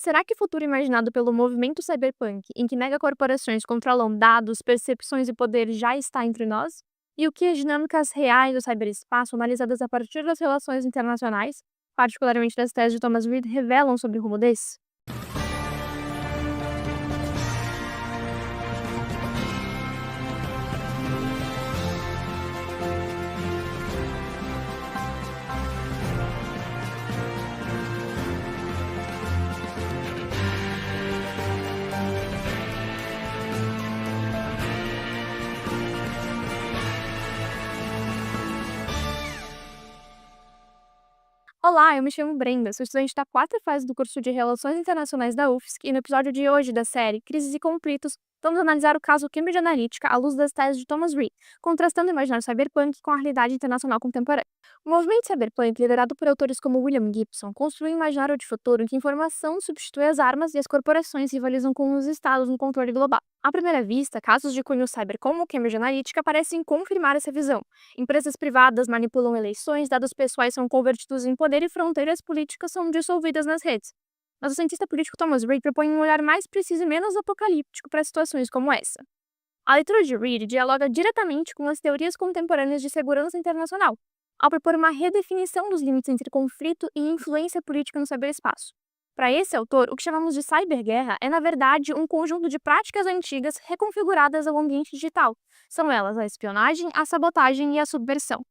Será que o futuro imaginado pelo movimento cyberpunk, em que megacorporações controlam dados, percepções e poder, já está entre nós? E o que as dinâmicas reais do cyberespaço, analisadas a partir das relações internacionais, particularmente das teses de Thomas Reid, revelam sobre o rumo desse? Olá, eu me chamo Brenda, sou estudante da quarta fase do curso de Relações Internacionais da UFSC e no episódio de hoje da série Crises e Conflitos, vamos analisar o caso Cambridge Analytica à luz das teses de Thomas Reid, contrastando o imaginário cyberpunk com a realidade internacional contemporânea. O movimento cyberpunk, liderado por autores como William Gibson, construiu um imaginário de futuro em que a informação substitui as armas e as corporações rivalizam com os estados no controle global. À primeira vista, casos de cunho cyber como o Cambridge Analytica parecem confirmar essa visão. Empresas privadas manipulam eleições, dados pessoais são convertidos em poder e fronteiras políticas são dissolvidas nas redes. Mas o cientista político Thomas Reid propõe um olhar mais preciso e menos apocalíptico para situações como essa. A leitura de Reid dialoga diretamente com as teorias contemporâneas de segurança internacional, ao propor uma redefinição dos limites entre conflito e influência política no cyberespaço. Para esse autor, o que chamamos de cyberguerra é, na verdade, um conjunto de práticas antigas reconfiguradas ao ambiente digital. São elas a espionagem, a sabotagem e a subversão.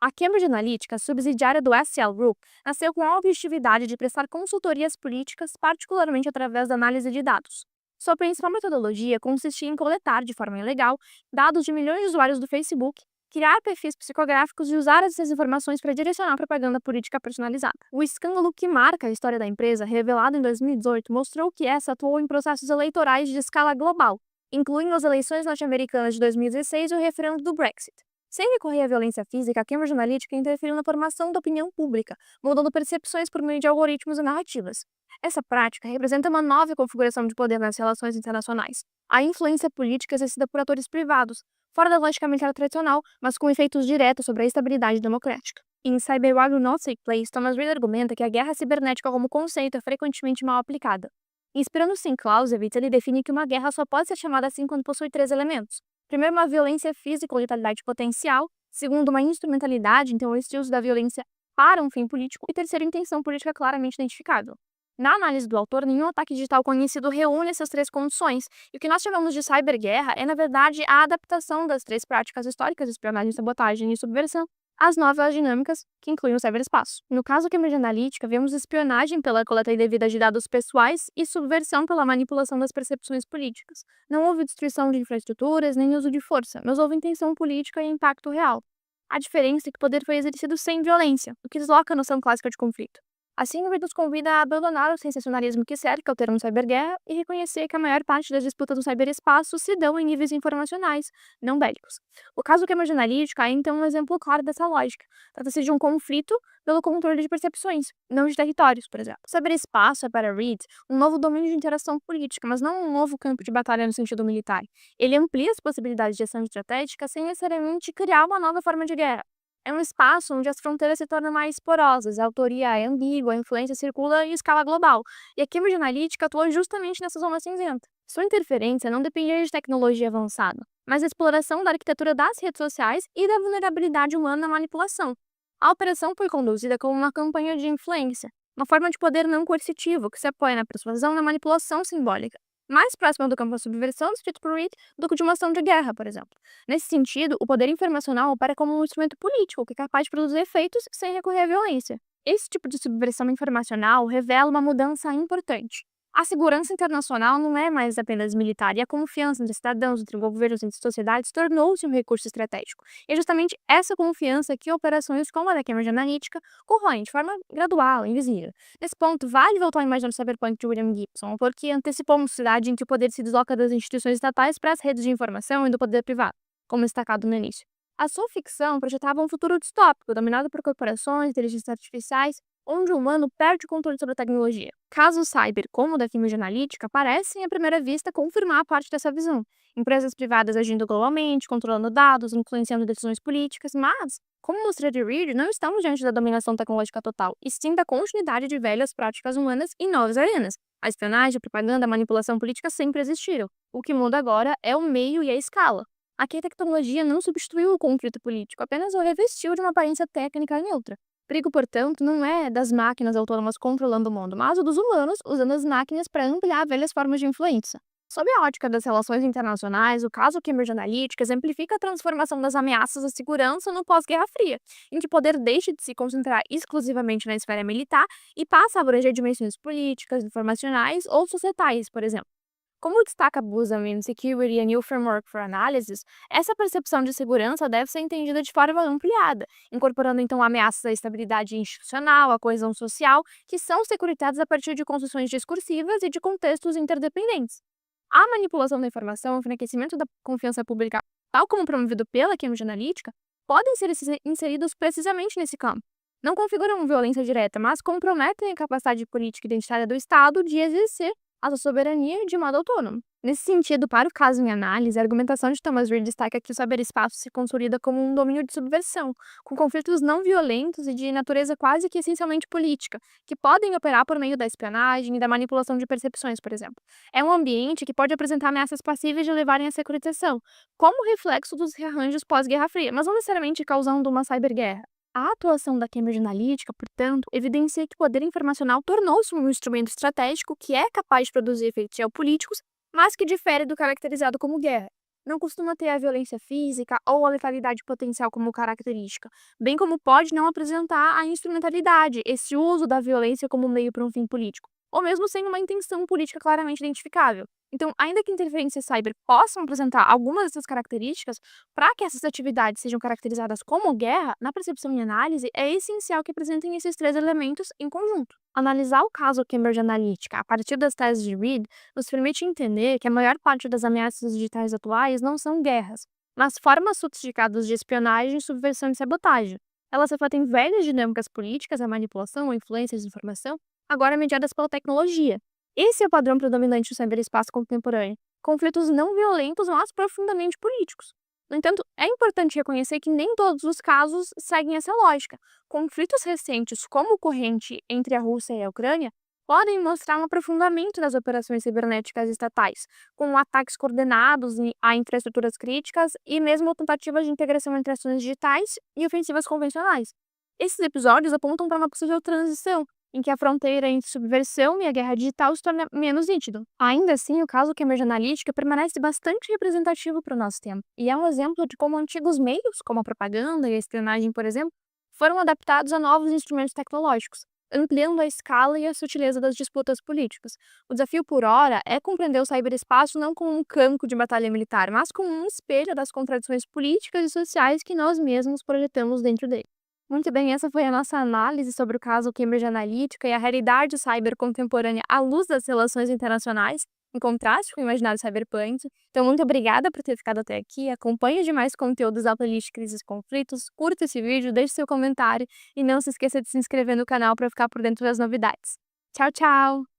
A Cambridge Analytica, subsidiária do SL Group, nasceu com a objetividade de prestar consultorias políticas, particularmente através da análise de dados. Sua principal metodologia consistia em coletar, de forma ilegal, dados de milhões de usuários do Facebook, criar perfis psicográficos e usar essas informações para direcionar propaganda política personalizada. O escândalo que marca a história da empresa, revelado em 2018, mostrou que essa atuou em processos eleitorais de escala global, incluindo as eleições norte-americanas de 2016 e o referendo do Brexit. Sem recorrer à violência física, a Cambridge Analytica interferiu na formação da opinião pública, mudando percepções por meio de algoritmos e narrativas. Essa prática representa uma nova configuração de poder nas relações internacionais. A influência política exercida por atores privados, fora da lógica militar tradicional, mas com efeitos diretos sobre a estabilidade democrática. Em Cyber War Will Not Take Place, Thomas Reid argumenta que a guerra cibernética como conceito é frequentemente mal aplicada. Inspirando-se em Clausewitz, ele define que uma guerra só pode ser chamada assim quando possui três elementos. Primeiro, uma violência física ou letalidade potencial. Segundo, uma instrumentalidade, então esse uso da violência para um fim político. E terceiro, intenção política claramente identificável. Na análise do autor, nenhum ataque digital conhecido reúne essas três condições, e o que nós chamamos de cyberguerra é, na verdade, a adaptação das três práticas históricas, espionagem, sabotagem e subversão, às novas dinâmicas que incluem o cyberespaço. No caso Cambridge Analytica, vemos espionagem pela coleta indevida de dados pessoais e subversão pela manipulação das percepções políticas. Não houve destruição de infraestruturas nem uso de força, mas houve intenção política e impacto real. A diferença é que o poder foi exercido sem violência, o que desloca a noção clássica de conflito. Assim, o Reid nos convida a abandonar o sensacionalismo que cerca o termo cyberguerra e reconhecer que a maior parte das disputas no cyberespaço se dão em níveis informacionais, não bélicos. O caso Cambridge Analytica é, então, um exemplo claro dessa lógica. Trata-se de um conflito pelo controle de percepções, não de territórios, por exemplo. O cyberespaço é, para Reid, um novo domínio de interação política, mas não um novo campo de batalha no sentido militar. Ele amplia as possibilidades de ação estratégica sem necessariamente criar uma nova forma de guerra. É um espaço onde as fronteiras se tornam mais porosas, a autoria é ambígua, a influência circula em escala global, e a Cambridge Analytica atua justamente nessa zona cinzenta. Sua interferência não dependia de tecnologia avançada, mas da exploração da arquitetura das redes sociais e da vulnerabilidade humana na manipulação. A operação foi conduzida como uma campanha de influência, uma forma de poder não coercitivo que se apoia na persuasão e na manipulação simbólica, mais próxima do campo da subversão descrito por Reid do que de uma ação de guerra, por exemplo. Nesse sentido, o poder informacional opera como um instrumento político que é capaz de produzir efeitos sem recorrer à violência. Esse tipo de subversão informacional revela uma mudança importante. A segurança internacional não é mais apenas militar, e a confiança entre cidadãos, entre governos e entre sociedades tornou-se um recurso estratégico. E é justamente essa confiança que operações como a da Cambridge Analytica corroem de forma gradual, invisível. Nesse ponto, vale voltar à imagem do cyberpunk de William Gibson, porque antecipou uma sociedade em que o poder se desloca das instituições estatais para as redes de informação e do poder privado, como destacado no início. A sua ficção projetava um futuro distópico, dominado por corporações, inteligências artificiais, onde o humano perde o controle sobre a tecnologia. Casos cyber, como o da Cambridge Analytica, parecem, à primeira vista, confirmar parte dessa visão. Empresas privadas agindo globalmente, controlando dados, influenciando decisões políticas, mas, como mostrou de Reed, não estamos diante da dominação tecnológica total, e sim da continuidade de velhas práticas humanas em novas arenas. A espionagem, a propaganda, a manipulação política sempre existiram. O que muda agora é o meio e a escala. Aqui a tecnologia não substituiu o conflito político, apenas o revestiu de uma aparência técnica neutra. O perigo, portanto, não é das máquinas autônomas controlando o mundo, mas o dos humanos usando as máquinas para ampliar velhas formas de influência. Sob a ótica das relações internacionais, o caso Cambridge Analytica exemplifica a transformação das ameaças à segurança no pós-Guerra Fria, em que o poder deixa de se concentrar exclusivamente na esfera militar e passa a abranger dimensões políticas, informacionais ou societais, por exemplo. Como destaca Busman Security and New Framework for Analysis, essa percepção de segurança deve ser entendida de forma ampliada, incorporando então ameaças à estabilidade institucional, à coesão social, que são securitadas a partir de construções discursivas e de contextos interdependentes. A manipulação da informação e o enfraquecimento da confiança pública, tal como promovido pela Cambridge Analytica, podem ser inseridos precisamente nesse campo. Não configuram violência direta, mas comprometem a capacidade política e identitária do Estado de exercer a sua soberania de modo autônomo. Nesse sentido, para o caso em análise, a argumentação de Thomas Reid destaca que o cyberespaço se consolida como um domínio de subversão, com conflitos não violentos e de natureza quase que essencialmente política, que podem operar por meio da espionagem e da manipulação de percepções, por exemplo. É um ambiente que pode apresentar ameaças passíveis de levarem à securitização, como reflexo dos rearranjos pós-Guerra Fria, mas não necessariamente causando uma cyberguerra. A atuação da Cambridge Analytica, portanto, evidencia que o poder informacional tornou-se um instrumento estratégico que é capaz de produzir efeitos geopolíticos, mas que difere do caracterizado como guerra. Não costuma ter a violência física ou a letalidade potencial como característica, bem como pode não apresentar a instrumentalidade, esse uso da violência como meio para um fim político, ou mesmo sem uma intenção política claramente identificável. Então, ainda que interferências cyber possam apresentar algumas dessas características, para que essas atividades sejam caracterizadas como guerra, na percepção e análise, é essencial que apresentem esses três elementos em conjunto. Analisar o caso Cambridge Analytica a partir das teses de Reid nos permite entender que a maior parte das ameaças digitais atuais não são guerras, mas formas sofisticadas de espionagem, subversão e sabotagem. Elas refletem velhas dinâmicas políticas, a manipulação ou influência de informação, agora mediadas pela tecnologia. Esse é o padrão predominante do ciberespaço contemporâneo. Conflitos não violentos, mas profundamente políticos. No entanto, é importante reconhecer que nem todos os casos seguem essa lógica. Conflitos recentes, como o corrente entre a Rússia e a Ucrânia, podem mostrar um aprofundamento das operações cibernéticas estatais, com ataques coordenados a infraestruturas críticas e mesmo tentativas de integração entre ações digitais e ofensivas convencionais. Esses episódios apontam para uma possível transição em que a fronteira entre subversão e a guerra digital se torna menos nítido. Ainda assim, o caso Cambridge Analytica permanece bastante representativo para o nosso tempo, e é um exemplo de como antigos meios, como a propaganda e a espionagem, por exemplo, foram adaptados a novos instrumentos tecnológicos, ampliando a escala e a sutileza das disputas políticas. O desafio, por hora, é compreender o ciberespaço não como um campo de batalha militar, mas como um espelho das contradições políticas e sociais que nós mesmos projetamos dentro dele. Muito bem, essa foi a nossa análise sobre o caso Cambridge Analytica e a realidade cyber contemporânea à luz das relações internacionais, em contraste com o imaginário cyberpunk. Então, muito obrigada por ter ficado até aqui. Acompanhe demais conteúdos da playlist Crises e Conflitos, curta esse vídeo, deixe seu comentário e não se esqueça de se inscrever no canal para ficar por dentro das novidades. Tchau, tchau!